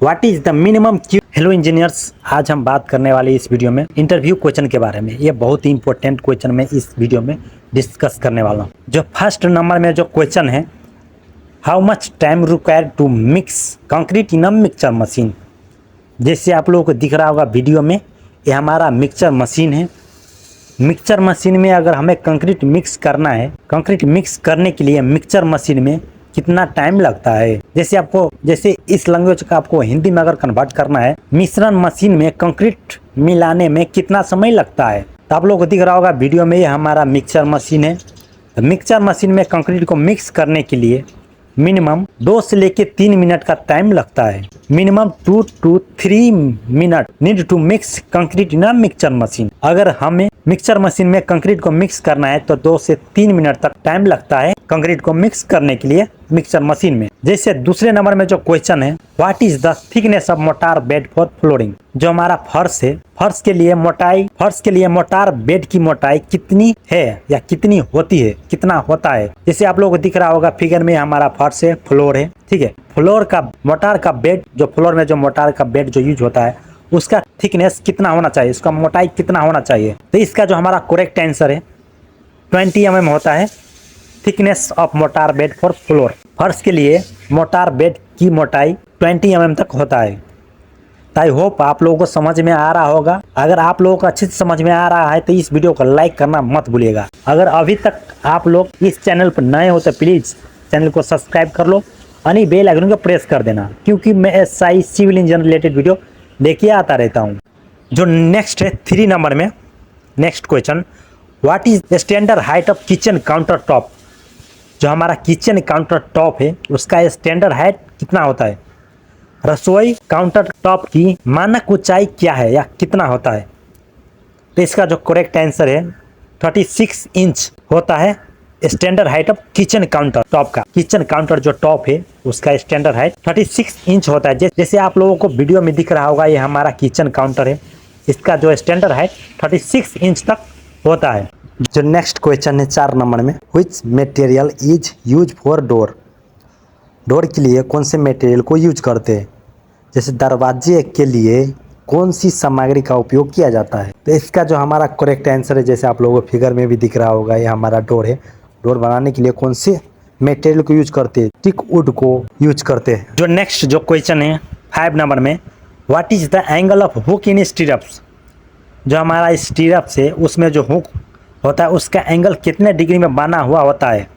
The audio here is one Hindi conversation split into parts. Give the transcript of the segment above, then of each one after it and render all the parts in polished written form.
What is the minimum Q. Hello engineers, आज हम बात करने वाले इस वीडियो में इंटरव्यू क्वेश्चन के बारे में। ये बहुत ही इंपॉर्टेंट क्वेश्चन में इस वीडियो में डिस्कस करने वाला हूँ। जो फर्स्ट नंबर में जो क्वेश्चन है, how much time required to mix concrete in a mixture machine. जैसे आप लोगों को दिख रहा होगा वीडियो में, ये हमारा मिक्सचर मशीन है। मिक्सचर मशीन में अगर हमें कंक्रीट मिक्स करना है, कंक्रीट मिक्स करने के लिए मिक्सचर मशीन में कितना टाइम लगता है। जैसे इस लैंग्वेज का आपको हिंदी में अगर कन्वर्ट करना है, मिश्रण मशीन में कंक्रीट मिलाने में कितना समय लगता है। तो आप लोगों को दिख रहा होगा वीडियो में, ये हमारा मिक्सचर मशीन है। तो मिक्सचर मशीन में कंक्रीट को मिक्स करने के लिए मिनिमम 2 से लेके 3 मिनट का टाइम लगता है। Minimum 2 to 3 minute need to mix concrete in a mixture machine. अगर हमें मिक्सचर मशीन में कंक्रीट को मिक्स करना है तो 2 से 3 मिनट तक टाइम लगता है कंक्रीट को मिक्स करने के लिए मिक्सचर मशीन में। जैसे दूसरे नंबर में जो क्वेश्चन है, what is the thickness of motor bed for flooring. जो हमारा फर्श है, फर्श के लिए मोटार बेड की मोटाई कितनी है या कितनी होती है, कितना होता है। जैसे आप लोगों को दिख रहा होगा फिगर में, हमारा फर्श है, फ्लोर है, ठीक है। फ्लोर का मोटार का बेड, जो फ्लोर में जो मोटार का बेड जो यूज होता है, उसका थिकनेस कितना होना चाहिए, उसका मोटाई कितना होना चाहिए। तो इसका जो हमारा करेक्ट आंसर है 20 mm होता है thickness of motor bed for floor. फर्श के लिए मोटार बेड की मोटाई 20 mm तक होता है। तो आई होप आप लोगों को समझ में आ रहा होगा। अगर आप लोगों को अच्छे से समझ में आ रहा है तो इस वीडियो को लाइक करना मत भूलिएगा। अगर अभी तक आप लोग इस चैनल पर नए हो तो प्लीज़ चैनल को सब्सक्राइब कर लो और बेल आइकन को प्रेस कर देना, क्योंकि मैं SI civil engineer related video लेके आता रहता हूँ। जो नेक्स्ट है 3 नंबर में, next question, what is standard height of kitchen counter top. जो हमारा किचन काउंटर टॉप है, उसका स्टैंडर्ड हाइट कितना होता है। रसोई काउंटर टॉप की मानक ऊंचाई क्या है या कितना होता है। तो इसका जो करेक्ट आंसर है 36 इंच होता है standard height of kitchen counter top का। किचन काउंटर जो टॉप है उसका स्टैंडर्ड हाइट 36 इंच होता है। जैसे आप लोगों को वीडियो में दिख रहा होगा, ये हमारा किचन काउंटर है, इसका जो स्टैंडर्ड हाइट 36 इंच तक होता है। जो नेक्स्ट क्वेश्चन है 4 नंबर में, which material is use for door. Door के लिए कौन से मटेरियल को यूज करते हैं। जैसे दरवाजे के लिए कौन सी सामग्री का उपयोग किया जाता है। तो इसका जो हमारा करेक्ट आंसर है, जैसे आप लोगों को फिगर में भी दिख रहा होगा, ये हमारा डोर है। डोर बनाने के लिए कौन से मटेरियल को यूज करते हैं, टिक वुड को यूज करते हैं। जो नेक्स्ट जो क्वेश्चन है 5 नंबर में, what is the angle of hook in stirrups. जो हमारा स्टीरप्स है उसमें जो हुक होता है उसका एंगल कितने डिग्री में बना हुआ होता है।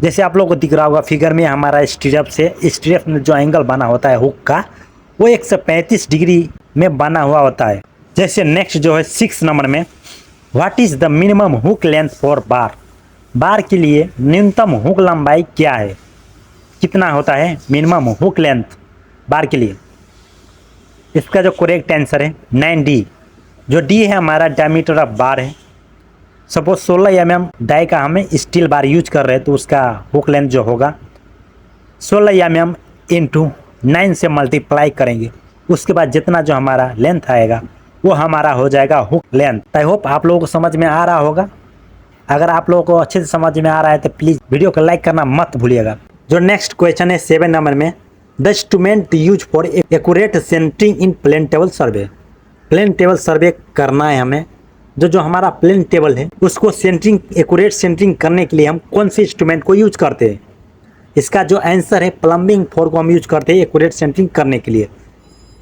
जैसे आप लोगों को दिख रहा होगा फिगर में, हमारा स्टीरप से स्टीरप में जो एंगल बना होता है हुक का, वो 135 डिग्री में बना हुआ होता है। जैसे नेक्स्ट जो है 6 नंबर में, what is the minimum hook length for bar. Bar के लिए न्यूनतम हुक लंबाई क्या है, कितना होता है मिनिमम हुक लेंथ बार के लिए। इसका जो करेक्ट आंसर है 9D। जो D है हमारा डायमीटर ऑफ बार है। सपोज 16 mm डाई का हमें स्टील बार यूज कर रहे हैं, तो उसका हुक लेंथ जो होगा 16 mm इंटू 9 से मल्टीप्लाई करेंगे, उसके बाद जितना जो हमारा लेंथ आएगा वो हमारा हो जाएगा हुक लेंथ। आई होप आप लोगों को समझ में आ रहा होगा। अगर आप लोगों को अच्छे से समझ में आ रहा है तो प्लीज़ वीडियो को लाइक करना मत भूलिएगा। जो नेक्स्ट क्वेश्चन है 7 नंबर में, the instrument use for accurate centring in plane table survey. Plane table survey करना है हमें, जो हमारा प्लेन टेबल है उसको सेंटरिंग, एक्यूरेट सेंटरिंग करने के लिए हम कौन से इंस्ट्रूमेंट को यूज करते हैं। इसका जो आंसर है प्लम्बिंग फोर्क को हम यूज करते हैं एक्यूरेट सेंटरिंग करने के लिए।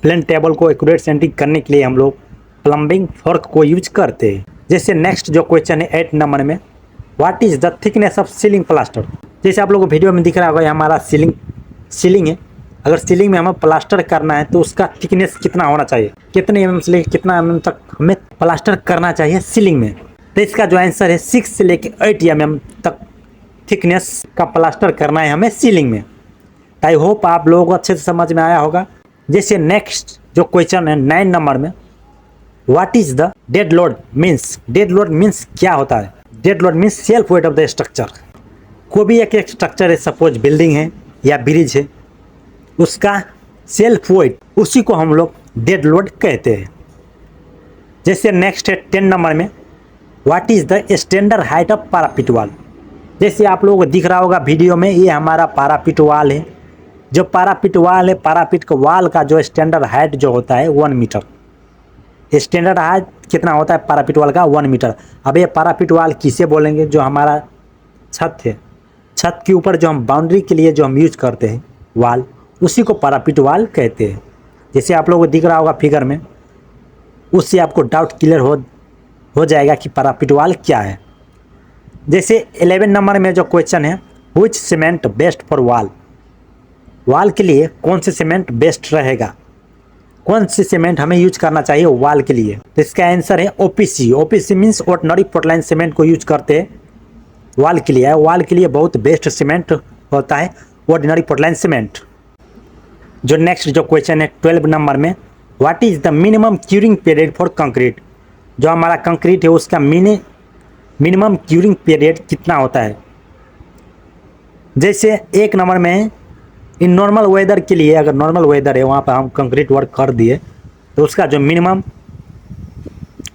प्लेन टेबल को एक्यूरेट सेंटरिंग करने के लिए हम लोग प्लम्बिंग फोर्क को यूज करते हैं। जैसे नेक्स्ट जो क्वेश्चन है 8 नंबर में, what is the thickness of ceiling plaster. जैसे आप लोगों को वीडियो में दिख रहा होगा, हमारा सीलिंग है। अगर सीलिंग में हमें प्लास्टर करना है तो उसका थिकनेस कितना होना चाहिए, कितने mm से लेकर कितना mm तक हमें प्लास्टर करना चाहिए सीलिंग में। तो इसका जो आंसर है 6 से लेकर 8 mm तक थिकनेस का प्लास्टर करना है हमें सीलिंग में। आई होप आप लोगों को अच्छे से समझ में आया होगा। जैसे नेक्स्ट जो क्वेश्चन है 9 नंबर में, what is the dead load means. Dead load means क्या होता है। Dead load means self weight of the structure. कोई भी एक स्ट्रक्चर है, सपोज बिल्डिंग है या ब्रिज है, उसका सेल्फ वेट, उसी को हम लोग डेड लोड कहते हैं। जैसे नेक्स्ट है 10 नंबर में, what is the standard height of parapet wall. जैसे आप लोगों को दिख रहा होगा वीडियो में, ये हमारा पैरापीट वॉल है। जो पारापिट वाल है, पारापिट का वाल का जो स्टैंडर्ड हाइट जो होता है 1 मीटर। स्टैंडर्ड हाइट कितना होता है पारापिट वाल का? 1 मीटर। अब ये पारापिट वाल किसे बोलेंगे? जो हमारा छत है, छत के ऊपर जो हम बाउंड्री के लिए जो हम यूज करते हैं वाल, उसी को पारापिट वाल कहते हैं। जैसे आप लोगों को दिख रहा होगा फिगर में, उससे आपको डाउट क्लियर हो जाएगा कि पारापिट वाल क्या है। जैसे 11 नंबर में जो क्वेश्चन है, व्हिच सीमेंट बेस्ट फॉर वाल, वाल के लिए कौन से सीमेंट बेस्ट रहेगा, कौन सी सीमेंट हमें यूज करना चाहिए वाल के लिए? तो इसका आंसर है OPC. OPC means ordinary Portland cement को यूज करते हैं वाल के लिए। वाल के लिए बहुत बेस्ट सीमेंट होता है ऑर्डिनरी पोर्टलैंड सीमेंट। जो नेक्स्ट जो क्वेश्चन है 12 नंबर में, what is the minimum curing period for concrete, जो हमारा कंक्रीट है उसका मिनिमम क्यूरिंग पीरियड कितना होता है? जैसे 1 नंबर में इन नॉर्मल वेदर के लिए, अगर नॉर्मल वेदर है वहाँ पर हम कंक्रीट वर्क कर दिए तो उसका जो मिनिमम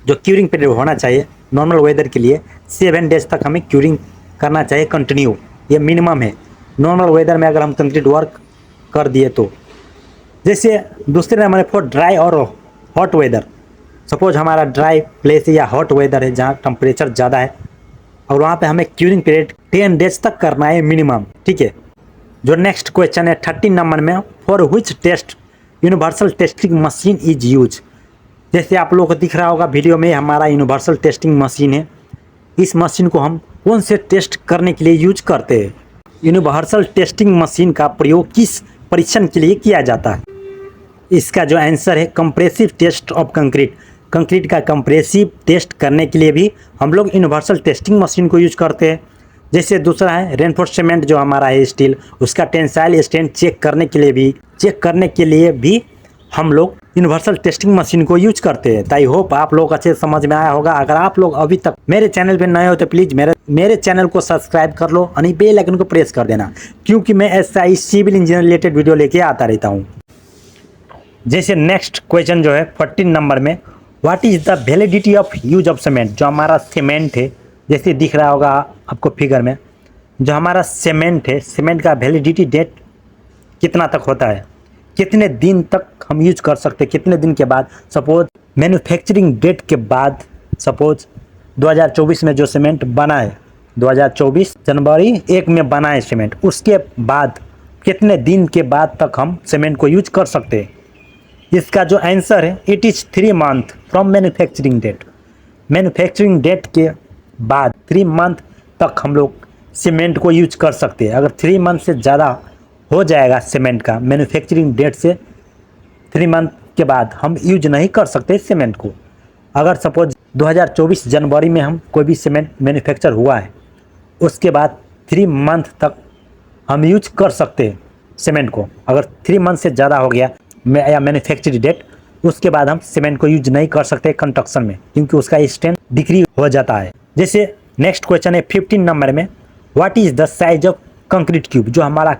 जो क्यूरिंग पीरियड होना चाहिए नॉर्मल वेदर के लिए 7 डेज तक हमें क्यूरिंग करना चाहिए कंटिन्यू। ये मिनिमम है नॉर्मल वेदर में अगर हम कंक्रीट वर्क कर दिए तो। जैसे दूसरे नंबर फॉर ड्राई और हॉट वेदर, सपोज हमारा ड्राई प्लेस है या हॉट वेदर है जहाँ टेम्परेचर ज़्यादा है और वहाँ पे हमें क्यूरिंग पीरियड 10 डेज तक करना है मिनिमम, ठीक है। जो नेक्स्ट क्वेश्चन है 13 नंबर में, for which test universal testing machine is use. जैसे आप लोगों को दिख रहा होगा वीडियो में, हमारा यूनिवर्सल टेस्टिंग मशीन है। इस मशीन को हम कौन से टेस्ट करने के लिए यूज करते हैं? यूनिवर्सल टेस्टिंग मशीन का प्रयोग किस परीक्षण के लिए किया जाता है? इसका जो आंसर है compressive test of concrete. Concrete का कंप्रेसिव टेस्ट करने के लिए भी हम लोग यूनिवर्सल टेस्टिंग मशीन को यूज करते हैं। जैसे दूसरा है रेनफोर्समेंट जो हमारा है स्टील, उसका टेंसाइल स्ट्रेंथ चेक करने के लिए भी हम लोग यूनिवर्सल टेस्टिंग मशीन को यूज करते हैं। आई होप आप लोग अच्छे समझ में आया होगा। अगर आप लोग अभी तक मेरे चैनल पे नए हो तो प्लीज़ मेरे चैनल को सब्सक्राइब कर लो और बेल आइकन को प्रेस कर देना, क्योंकि मैं ऐसा ही सिविल इंजीनियर रिलेटेड वीडियो लेके आता रहता हूँ। जैसे नेक्स्ट क्वेश्चन जो है 14 नंबर में, what is the validity of use of cement. जो हमारा सीमेंट है, जैसे दिख रहा होगा आपको फिगर में, जो हमारा सीमेंट है, सीमेंट का वैलिडिटी डेट कितना तक होता है, कितने दिन तक हम यूज कर सकते हैं, कितने दिन के बाद। सपोज मैन्युफैक्चरिंग डेट के बाद, सपोज 2024 में जो सीमेंट बना है, 2024 जनवरी 1 में बना है सीमेंट, उसके बाद कितने दिन के बाद तक हम सीमेंट को यूज कर सकते हैं? इसका जो आंसर है it is 3 month from manufacturing date. Manufacturing date के बाद 3 मंथ तक हम लोग सीमेंट को यूज कर सकते हैं। अगर 3 मंथ से ज़्यादा हो जाएगा सीमेंट का, मैन्युफैक्चरिंग डेट से 3 मंथ के बाद हम यूज नहीं कर सकते सीमेंट को। अगर सपोज 2024 जनवरी में हम कोई भी सीमेंट मैन्युफैक्चर हुआ है, उसके बाद 3 मंथ तक हम यूज कर सकते हैं सीमेंट को। अगर 3 मंथ से ज़्यादा हो गया या मैन्युफैक्चरिंग डेट, उसके बाद हम सीमेंट को यूज नहीं कर सकते कंस्ट्रक्शन में, क्योंकि उसका स्ट्रेंथ डिक्रीज हो जाता है। जैसे नेक्स्ट क्वेश्चन है 15 नंबर में, what is the size of concrete cube. जो हमारा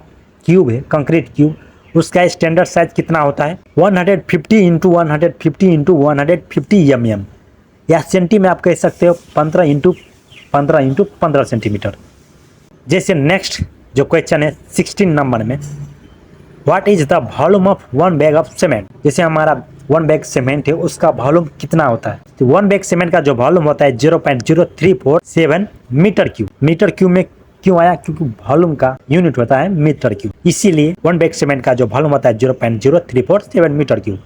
क्यूब है कंक्रीट क्यूब, उसका स्टैंडर्ड साइज कितना होता है? 150 इंटू 150 इंटू 150 mm, या सेंटी में आप कह सकते हो 15 इंटू 15 सेंटीमीटर। जैसे नेक्स्ट जो क्वेश्चन है 16 नंबर में, what is the volume of 1 bag of cement. जैसे हमारा 1 बैग सीमेंट है, उसका वॉल्यूम कितना होता है? तो 1 बैग सीमेंट का जो वॉल्यूम होता है 0.0347 मीटर क्यूब। मीटर क्यूब में क्यों आया? क्योंकि वॉल्यूम का यूनिट होता है मीटर क्यूब, इसीलिए 1 बैग सीमेंट का जो वॉल्यूम होता है 0.0347 मीटर क्यूब।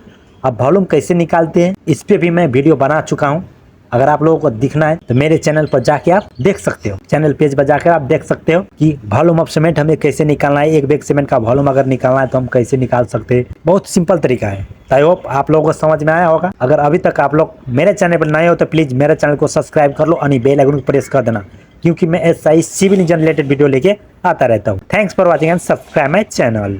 अब वॉल्यूम कैसे निकालते हैं, इस पे भी मैं वीडियो बना चुका हूँ। अगर आप लोगों को दिखना है तो मेरे चैनल पर जाके आप देख सकते हो, चैनल पेज पर जाकर आप देख सकते हो कि वॉल्यूम ऑफ सीमेंट हमें कैसे निकालना है। 1 बैग सीमेंट का वॉल्यूम अगर निकालना है तो हम कैसे निकाल सकते हैं। बहुत सिंपल तरीका है। आई होप आप लोगों को समझ में आया होगा। अगर अभी तक आप लोग मेरे चैनल पर नए हो तो प्लीज़ मेरे चैनल को सब्सक्राइब कर लो और बेल आइकन को प्रेस कर देना, क्योंकि मैं ऐसा ही सिविल इंजीनियर रिलेटेड वीडियो लेके आता रहता हूँ। Thanks for watching and subscribe my channel.